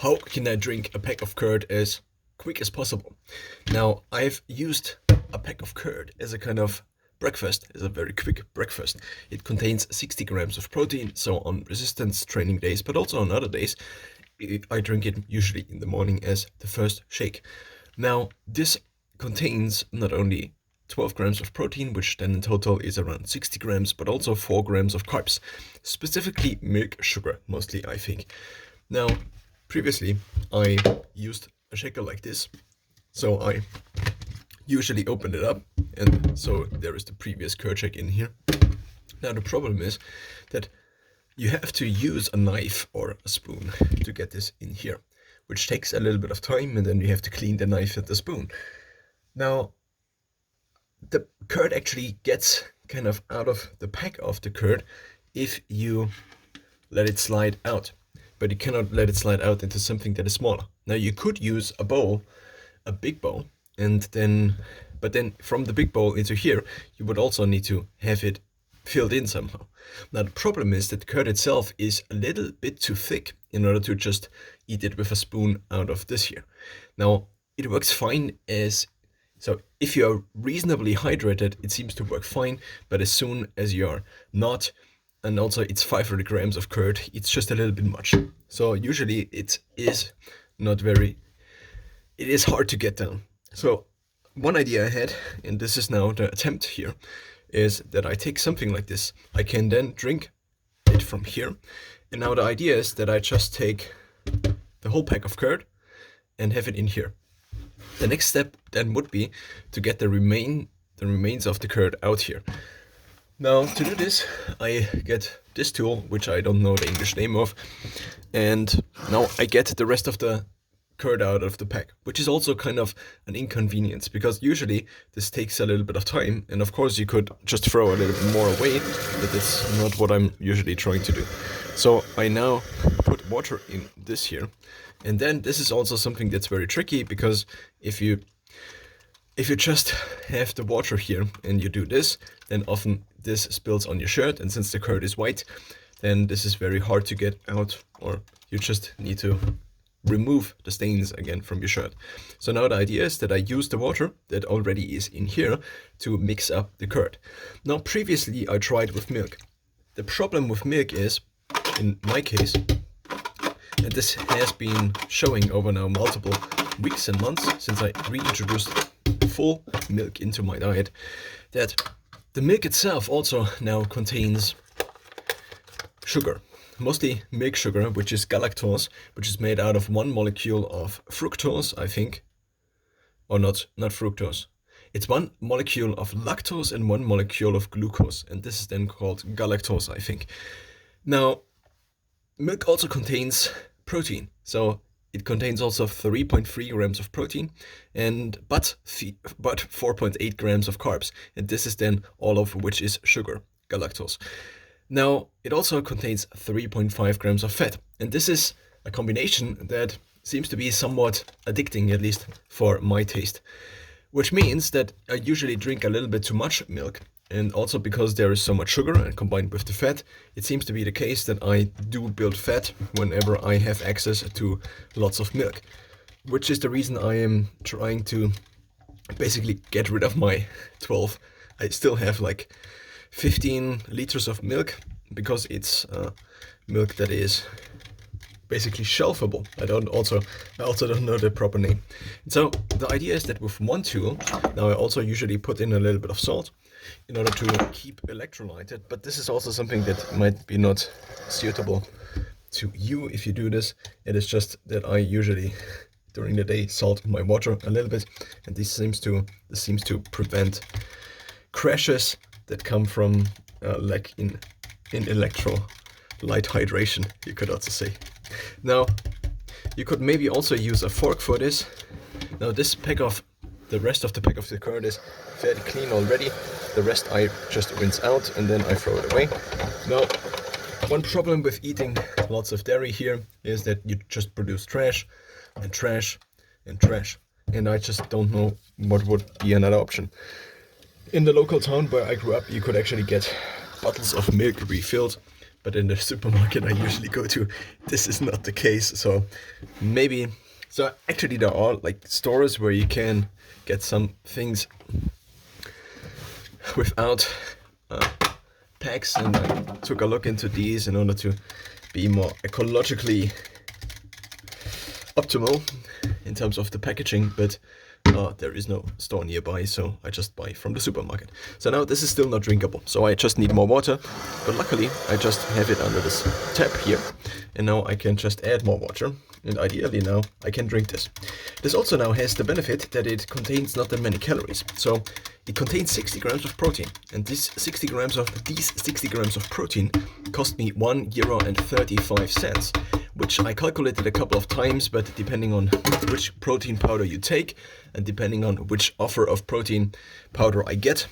how can I drink a pack of curd as quick as possible? Now, I've used a pack of curd as a kind of breakfast, as a very quick breakfast. It contains 60 grams of protein, so on resistance training days, but also on other days, I drink it usually in the morning as the first shake. Now, this contains not only 12 grams of protein, which then in total is around 60 grams, but also 4 grams of carbs, specifically milk sugar, mostly, I think. Now, previously, I used a shaker like this, so I usually open it up, and so there is the previous curd shake in here. Now, the problem is that you have to use a knife or a spoon to get this in here, which takes a little bit of time, and then you have to clean the knife and the spoon. Now, the curd actually gets kind of out of the pack of the curd if you let it slide out, but you cannot let it slide out into something that is smaller. Now, you could use a bowl, a big bowl, but then from the big bowl into here, you would also need to have it filled in somehow. Now, the problem is that the curd itself is a little bit too thick in order to just eat it with a spoon out of this here. Now, it works fine so if you are reasonably hydrated, it seems to work fine, but as soon as you're not, and also it's 500 grams of curd, it's just a little bit much. So usually it is hard to get down. So one idea I had, and this is now the attempt here, is that I take something like this. I can then drink it from here. And now the idea is that I just take the whole pack of curd and have it in here. The next step then would be to get the remains of the curd out here. Now, to do this, I get this tool, which I don't know the English name of, and now I get the rest of the curd out of the pack, which is also kind of an inconvenience, because usually this takes a little bit of time, and of course you could just throw a little bit more away, but that's not what I'm usually trying to do. So I now put water in this here, and then this is also something that's very tricky, because if you just have the water here and you do this, then often this spills on your shirt, and since the curd is white, then this is very hard to get out, or you just need to remove the stains again from your shirt. So now the idea is that I use the water that already is in here to mix up the curd. Now, previously I tried with milk. The problem with milk is, in my case, and this has been showing over now multiple weeks and months since I reintroduced full milk into my diet, that the milk itself also now contains sugar, mostly milk sugar, which is galactose, which is made out of one molecule of fructose, I think, or not fructose. It's one molecule of lactose and one molecule of glucose, and this is then called galactose, I think. Now, milk also contains protein, so it contains also 3.3 grams of protein, but 4.8 grams of carbs, and this is then all of which is sugar, galactose. Now, it also contains 3.5 grams of fat, and this is a combination that seems to be somewhat addicting, at least for my taste, which means that I usually drink a little bit too much milk. And also because there is so much sugar and combined with the fat, it seems to be the case that I do build fat whenever I have access to lots of milk, which is the reason I am trying to basically get rid of my 12. I still have like 15 liters of milk, because it's milk that is basically shelfable. I also don't know the proper name. So the idea is that with one tool, now I also usually put in a little bit of salt in order to keep electrolyted, but this is also something that might be not suitable to you if you do this. It is just that I usually during the day salt my water a little bit, and this seems to prevent crashes that come from lack in electrolyte hydration, you could also say. Now, you could maybe also use a fork for this. Now, the rest of the pack of the curd is fairly clean already. The rest I just rinse out and then I throw it away. Now, one problem with eating lots of dairy here is that you just produce trash and trash and trash. And I just don't know what would be another option. In the local town where I grew up, you could actually get bottles of milk refilled but in the supermarket I usually go to, this is not the case. So maybe, so actually there are like stores where you can get some things without packs, and I took a look into these in order to be more ecologically optimal in terms of the packaging, but there is no store nearby, so I just buy from the supermarket. So now this is still not drinkable, so I just need more water, but luckily I just have it under this tap here, and now I can just add more water, and ideally now I can drink this. This also now has the benefit that it contains not that many calories, so it contains 60 grams of protein, and these 60 grams of protein cost me €1.35, which I calculated a couple of times, but depending on which protein powder you take and depending on which offer of protein powder I get,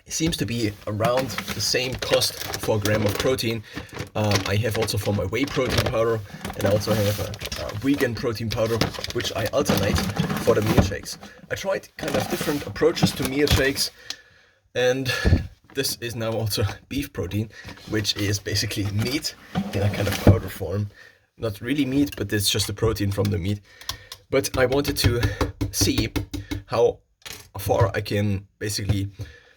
it seems to be around the same cost for a gram of protein. I have also for my whey protein powder, and I also have a vegan protein powder, which I alternate for the meal shakes. I tried kind of different approaches to meal shakes, and this is now also beef protein, which is basically meat in a kind of powder form. Not really meat, but it's just the protein from the meat. But I wanted to see how far I can basically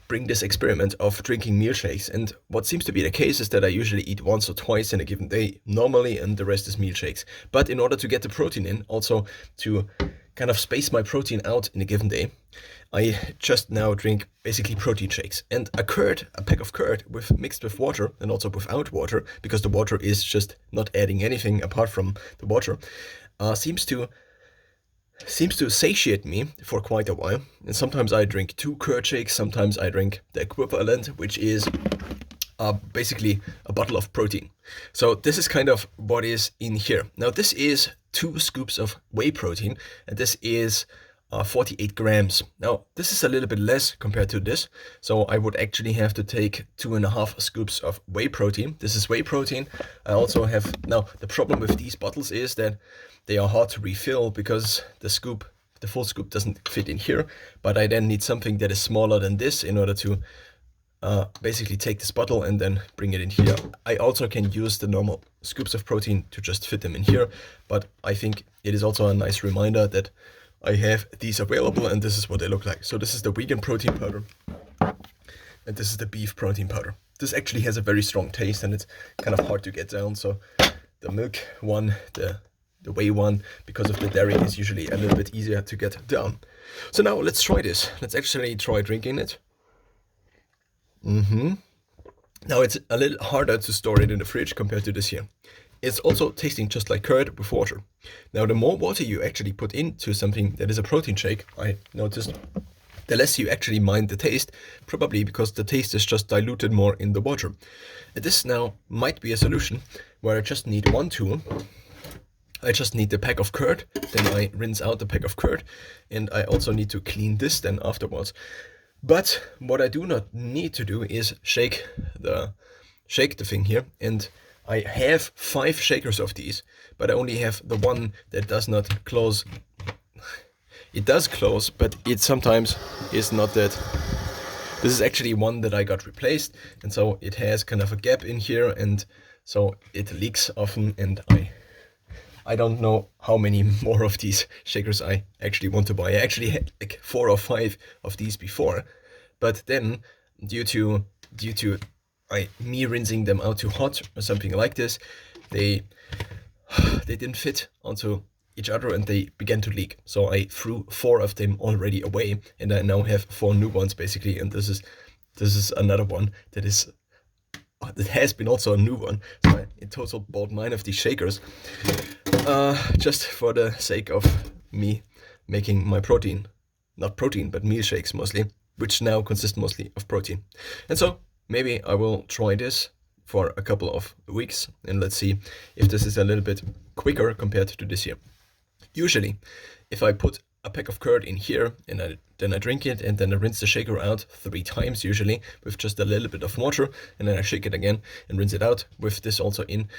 bring this experiment of drinking meal shakes. And what seems to be the case is that I usually eat once or twice in a given day normally, and the rest is meal shakes. But in order to get the protein in, also to kind of space my protein out in a given day, I just now drink basically protein shakes. And a pack of curd mixed with water, and also without water, because the water is just not adding anything apart from the water, seems to satiate me for quite a while. And sometimes I drink 2 curd shakes, sometimes I drink the equivalent, which is basically a bottle of protein. So this is kind of what is in here. Now this is 2 scoops of whey protein, and this is 48 grams. Now this is a little bit less compared to this, so I would actually have to take 2.5 scoops of whey protein. This is whey protein. I also have, now the problem with these bottles is that they are hard to refill because the full scoop doesn't fit in here, but I then need something that is smaller than this in order to basically take this bottle and then bring it in here. I also can use the normal scoops of protein to just fit them in here, but I think it is also a nice reminder that I have these available, and this is what they look like. So this is the vegan protein powder, and this is the beef protein powder. This actually has a very strong taste, and it's kind of hard to get down. So the milk one, the whey one, because of the dairy, is usually a little bit easier to get down. So now let's try this. Let's actually try drinking it. Now it's a little harder to store it in the fridge compared to this here. It's also tasting just like curd with water. Now the more water you actually put into something that is a protein shake, I noticed, the less you actually mind the taste, probably because the taste is just diluted more in the water. And this now might be a solution where I just need one tool. I just need the pack of curd, then I rinse out the pack of curd, and I also need to clean this then afterwards. But what I do not need to do is shake the thing here, and I have 5 shakers of these, but I only have the one that does not close. It does close, but it sometimes is not that. This is actually one that I got replaced, and so it has kind of a gap in here, and so it leaks often, and I don't know how many more of these shakers I actually want to buy. I actually had like 4 or 5 of these before, but then due to me rinsing them out too hot or something like this, they didn't fit onto each other and they began to leak. So I threw 4 of them already away, and I now have 4 new ones basically. And this is another one that has been also a new one. So I in total bought 9 of these shakers, just for the sake of me making my meal shakes mostly, which now consist mostly of protein. And so maybe I will try this for a couple of weeks, and let's see if this is a little bit quicker compared to this here. Usually, if I put a pack of curd in here and then I drink it, and then I rinse the shaker out 3 times usually with just a little bit of water, and then I shake it again and rinse it out with this also in.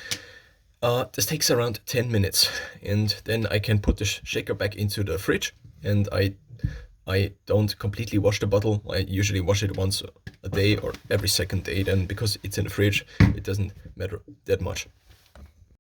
This takes around 10 minutes, and then I can put the shaker back into the fridge, and I I don't completely wash the bottle. I usually wash it once a day or every second day then, because it's in the fridge, it doesn't matter that much.